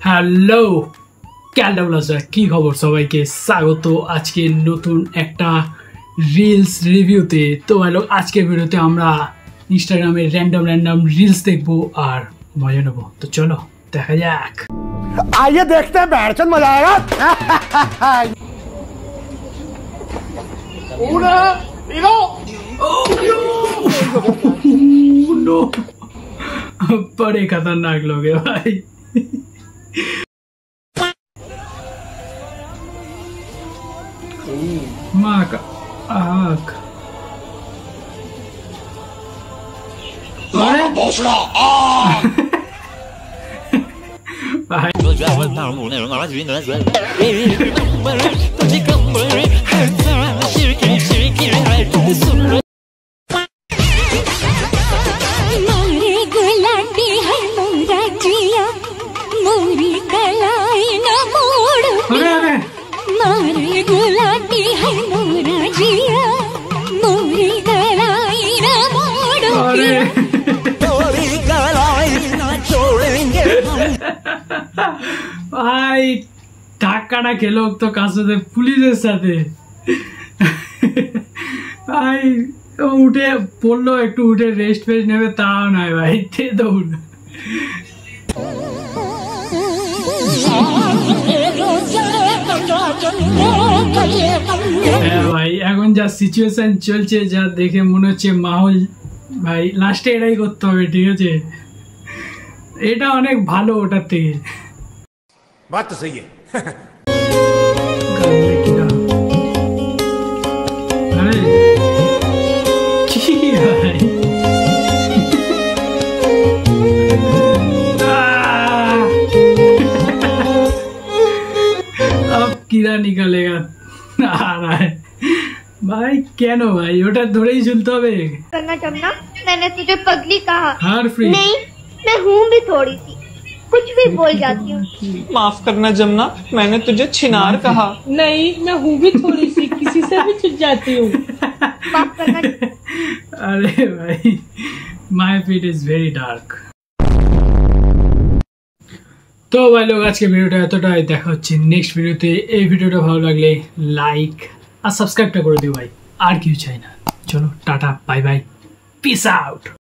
Hello ক্যালডাবলাসরা, কি খবর? সবাইকে স্বাগত আজকে নতুন একটা রিলস রিভিউতে। তো হ্যালো, আজকের ভিডিওতে আমরা ইনস্টাগ্রামে র্যান্ডম রিলস দেখবো আর মজা নেবো। তো চলো দেখা যাক। आइए देखते हैं बैठचंद मजा आएगा। नो, बड़े खतरनाक लोग हैं भाई। माँ का आँख, ভাই ধাক্কাটা খেলো তো কার সাথে? পুলিশের সাথে। ভাই উঠে পড়লো, একটু উঠে রেস্ট ফেস্ট নেবে তাও নয় ভাই, দৌড়। ভাই এখন যা সিচুয়েশন চলছে, যা দেখে মনে হচ্ছে মাহौल ভাই লাস্টে এটাই করতে হবে, ঠিক আছে? এটা অনেক ভালো ওটার থেকে। बात तो सही है। अब कीड़ा निकलेगा आ रहा है भाई। क्या नो भाई, ওটা ধরেই ঝুলতে হবে। करना जमना, मैंने तुझे पगली कहा। हार फ्री नहीं, मैं हूँ भी थोड़ी सी, कुछ भी बोल जाती हूँ। माफ करना जमुना, मैंने तुझे छिनार कहा। नहीं, मैं हूँ भी थोड़ी सी, किसी से भी छिप जाती हूँ। माफ करना। अरे भाई, my feet is very dark. তো ভাই লোক, আজকে ভিডিওটা এতটাই। দেখা হচ্ছে নেক্সট ভিডিওতে। এই ভিডিওটা ভালো লাগলে লাইক আর সাবস্ক্রাইবটা করে দিও ভাই, আর কিছু চাই না। চলো tata, bye bye, piece out.